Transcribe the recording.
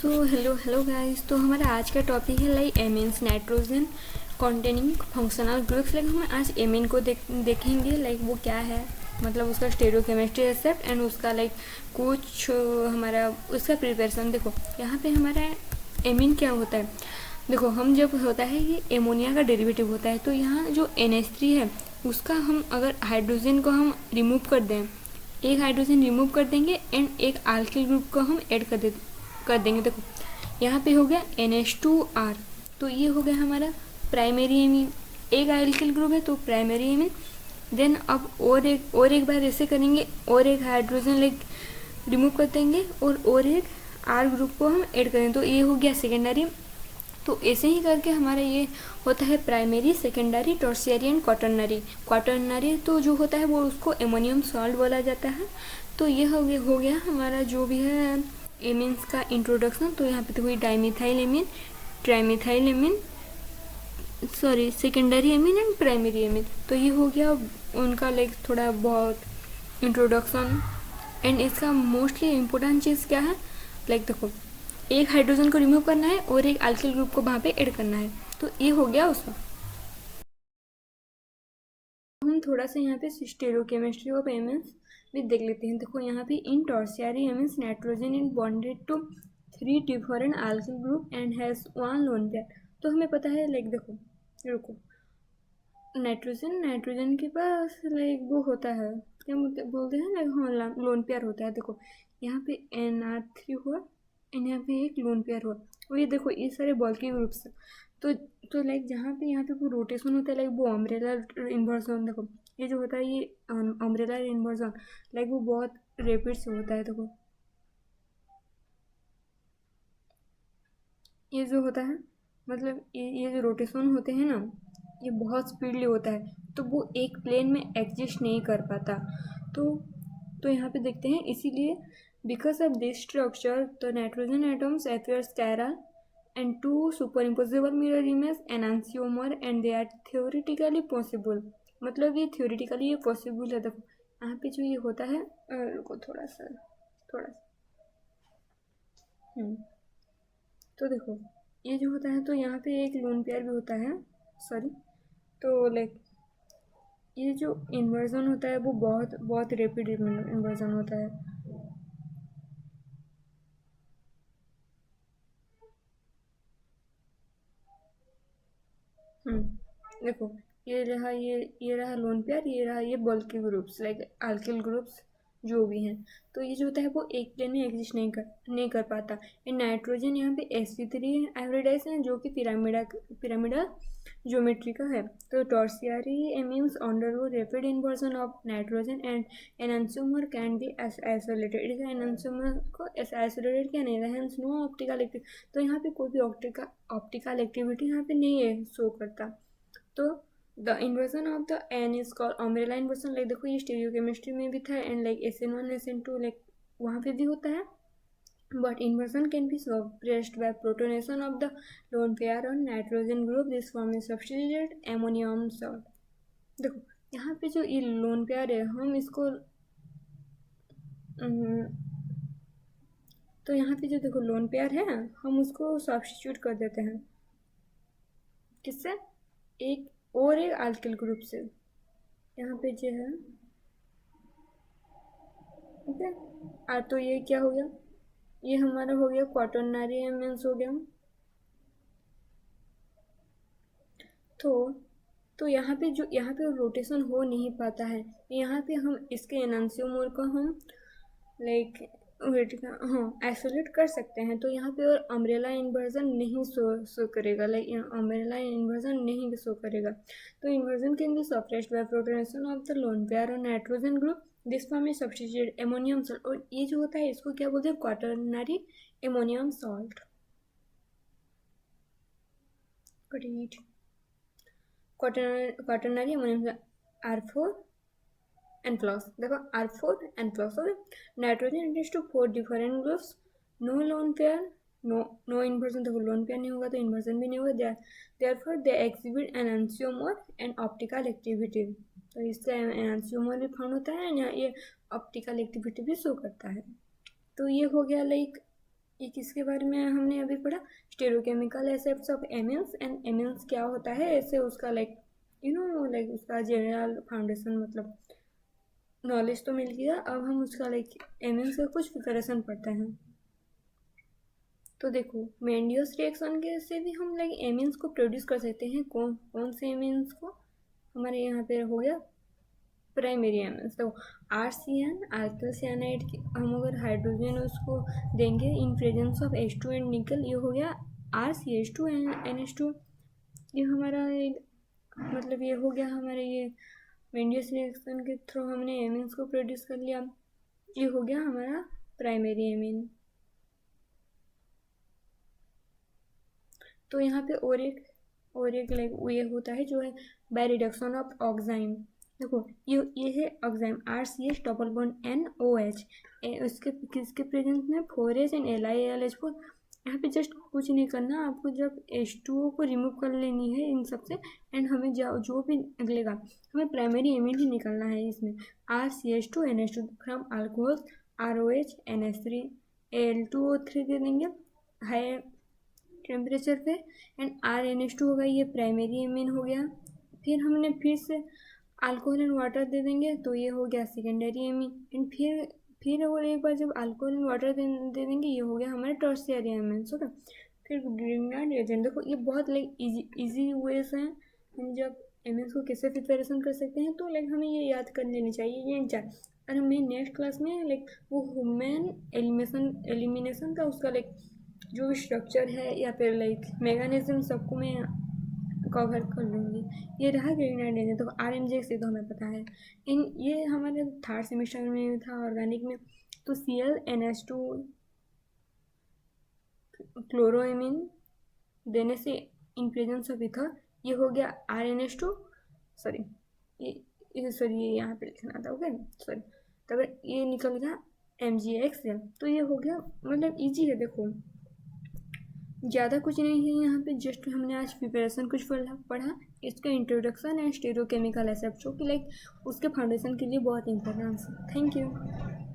Hello hello guys. तो हमारा आज का टॉपिक है like amines nitrogen containing functional groups. Like हम आज एमीन को देखेंगे लाइक वो क्या है, मतलब उसका स्टेरियोकेमिस्ट्री एक्सेप्ट एंड उसका लाइक कुछ हमारा उसका प्रिपरेशन। देखो यहाँ पे हमारा एमीन क्या होता है। देखो हम जब होता है ये एमोनिया का डेरिवेटिव होता है, तो यहाँ जो NH3 है उसका हम अगर हाइड्रोजन को हम रिमूव कर दें, एक हाइड्रोजन रिमूव कर देंगे एंड एक अल्किल ग्रुप को हम ऐड कर देंगे। देखो यहाँ पे हो गया NH2R, तो ये हो गया हमारा प्राइमरी एमीन। एक अल्किल ग्रुप है तो प्राइमरी एमीन। देन अब और एक बार ऐसे करेंगे और एक हाइड्रोजन लाइक रिमूव कर देंगे और एक R ग्रुप को हम ऐड करेंगे, तो ये हो गया सेकेंडरी। तो ऐसे ही करके हमारा ये होता है primary, secondary, tertiary and quaternary. Quaternary तो जो होता है वो उसको एमोनियम सॉल्ट बोला जाता है। तो ये हो गया हमारा जो भी है एमीन्स का इंट्रोडक्शन। तो यहाँ पे तो हुई dimethyl amine, trimethyl amine, sorry secondary amine and primary amine. तो ये हो गया उनका लाइक थोड़ा बहुत इंट्रोडक्शन। एंड इसका मोस्टली इम्पोर्टेंट चीज़ क्या है, लाइक देखो एक हाइड्रोजन को रिमूव करना है और एक अल्किल ग्रुप को वहाँ पे ऐड करना है, तो ये हो गया उसका। हम थोड़ा सा यहाँ पे स्टेरियोकेमिस्ट्री ऑफ एमीन्स भी देख लेते हैं। देखो यहाँ पे in tertiary amines nitrogen is bonded to 3 different alkyl group and has 1 lone pair. तो हमें पता है लाइक देखो रुको, नाइट्रोजन के पास लाइक वो होता है क्या बोलते हैं लाइक, हाँ लोन पेयर होता है। देखो यहाँ पे NR3 हुआ एंड यहाँ पे एक लोन पेयर हुआ, और ये देखो ये सारे बल्की ग्रुप्स। तो लाइक जहाँ पे यहाँ पे वो रोटेशन होता है लाइक वो अम्ब्रेला इन्वर्जन। देखो ये जो होता है ये अम्ब्रेला इन्वर्जन लाइक वो बहुत रेपिड से होता है। देखो ये जो होता है मतलब ये जो रोटेशन होते हैं ना, ये बहुत स्पीडली होता है, तो वो एक प्लेन में एग्जिस्ट नहीं कर पाता। तो तो यहाँ पे देखते हैं इसीलिए because of this structure the nitrogen atoms appears chiral and two superimposable mirror image enantiomer and they are theoretically possible। मतलब ये theoretically ये possible है। देखो यहाँ पे जो ये होता है रुको थोड़ा सा तो देखो ये जो होता है तो यहाँ पे एक लोन पेयर भी होता है, सॉरी। तो लाइक ये जो इन्वर्जन होता है वो बहुत बहुत रेपिड इन्वर्जन होता है। देखो ये रहा लोन पेयर, ये रहा ये बल्की ग्रुप्स लाइक अल्किल ग्रुप्स जो भी हैं। तो ये जो होता है वो एक प्लेन में एग्जिस्ट नहीं कर पाता। ये नाइट्रोजन यहाँ पे sp3 हाइब्रिडाइज है जो कि पिरामिडल ज्योमेट्री का है। तो tertiary amines undergo rapid inversion of nitrogen and enantiomer can be isolated. इस एनांसियोमर को आइसोलेटेड किया नहीं है, हेंस नो ऑप्टिकल एक्टिविटी। तो यहाँ पे कोई भी ऑप्टिकल एक्टिविटी यहाँ पे नहीं है शो करता। तो the inversion of the N is called umbrella inversion. Like देखो ये स्टीरियोकेमिस्ट्री में भी था and like SN1 SN2 like वहाँ पे भी होता है। But inversion can be suppressed by protonation of the lone pair on nitrogen group. This form is substituted ammonium salt। देखो यहाँ पे जो ये लोन पेयर है हम इसको तो यहाँ पे जो देखो लोन पेयर है हम उसको सब्स्टिट्यूट कर देते हैं किससे, एक अल्किल ग्रुप से। यहाँ पे जो है ओके तो ये क्या हो गया, ये हमारा हो गया क्वाटरनरी एमिन्स हो गया। तो यहाँ पे रोटेशन हो नहीं पाता है, यहाँ पे हम इसके एनांसियोमर को हम लाइक वेट हाँ आइसोलेट कर सकते हैं। तो यहाँ पे और अम्ब्रेला इन्वर्जन नहीं शो करेगा, लाइक अम्ब्रेला इन्वर्जन नहीं शो करेगा। तो inversion can be suppressed by protonation of the lone pair और nitrogen group. This form is substituted ammonium salt. और ये जो होता है इसको क्या बोलते हैं, quaternary ammonium salt. Quaternary ammonium R4 and plus देखो R4 and plus हो गया। Nitrogen introduce to 4 different groups, no lone pair, no inversion. देखो लोन पेयर नहीं होगा तो इन्वर्जन भी नहीं होगा, therefore they exhibit enantiomer and optical activity. तो इसका एनांसियोमर भी फाउंड होता है या ये ऑप्टिकल एक्टिविटी भी शो करता है। तो ये हो गया लाइक ये किसके बारे में हमने अभी पढ़ा, स्टेरियोकेमिकल एसेप्ट्स ऑफ एमिन्स एंड एमिन्स क्या होता है, ऐसे उसका लाइक लाइक उसका जनरल फाउंडेशन मतलब नॉलेज तो मिल गया। अब हम उसका लाइक एमिन्स का कुछ प्रिपरेशन पढ़ते हैं। तो देखो मेंडियस रिएक्शन के से भी हम लाइक एमिन्स को प्रोड्यूस कर सकते हैं। कौन कौन से एमिन्स को, हमारे यहाँ पे हो गया प्राइमरी एमिन्स। तो RCN अल्किल साइनाइड हम अगर हाइड्रोजन उसको देंगे in presence of H2 and निकल, ये हो गया RCH2 एंड NH2। ये हमारा मतलब ये हो गया हमारे ये मेंडियस रिएक्शन के थ्रू हमने एमिन्स को प्रोड्यूस कर लिया। ये हो गया हमारा प्राइमरी एमिन। तो यहाँ पे और एक लाइक ये होता है जो है बाय रिडक्शन ऑफ ऑक्साइम। देखो ये है oxime RCH double bond NOH, उसके किसके प्रेजेंस में 4H एंड LiAlH4। यहाँ पे जस्ट कुछ नहीं करना, आपको जब H2O को रिमूव कर लेनी है इन सबसे, एंड हमें जो भी निकलेगा हमें प्राइमरी एमिन ही निकलना है। इसमें RCH2 NH2 from alcohol ROH NH3 Al2O3 दे देंगे हाई टेम्परेचर पे, एंड RNH2 होगा, ये प्राइमरी एमिन हो गया। फिर हमने फिर से अल्कोहल एंड वाटर दे देंगे तो ये हो गया सेकेंडरी एमिन। एंड फिर और एक बार जब अल्कोहल एंड वाटर दे देंगे ये हो गया हमारे टर्शियरी एमिन। ओके, फिर ग्रीनलैंड एजेंट। देखो ये बहुत लाइक इजी वेज हैं हम जब एमिन्स को कैसे प्रिपरेशन कर सकते हैं, तो लाइक हमें ये याद कर लेनी चाहिए ये चार। और हमें नेक्स्ट क्लास में लाइक वो ह्यूमन एलिमिनेशन का उसका लाइक जो भी स्ट्रक्चर है या फिर लाइक मैकेनिज्म सबको मैं कवर कर लूँगी। ये रहा ग्रीनलैंड एजेंट। तो RMJ से तो हमें पता है, ये हमारे थर्ड सेमेस्टर में था ऑर्गेनिक में। तो ClNH2 क्लोरोएमिन देने से इन प्रेजेंस ऑफ इथर ये हो गया RNH2 सॉरी ये यहाँ पे लिखना था। ओके सॉरी, तो अगर ये निकल गया MgXL तो ये हो गया, मतलब इजी है। देखो ज़्यादा कुछ नहीं है यहाँ पे, जस्ट हमने आज प्रिपरेशन कुछ पढ़ा, इसका इंट्रोडक्शन एंड स्टेरियोकेमिकल एसेप्ट जो कि लाइक उसके फाउंडेशन के लिए बहुत इंपॉर्टेंट है। Thank you.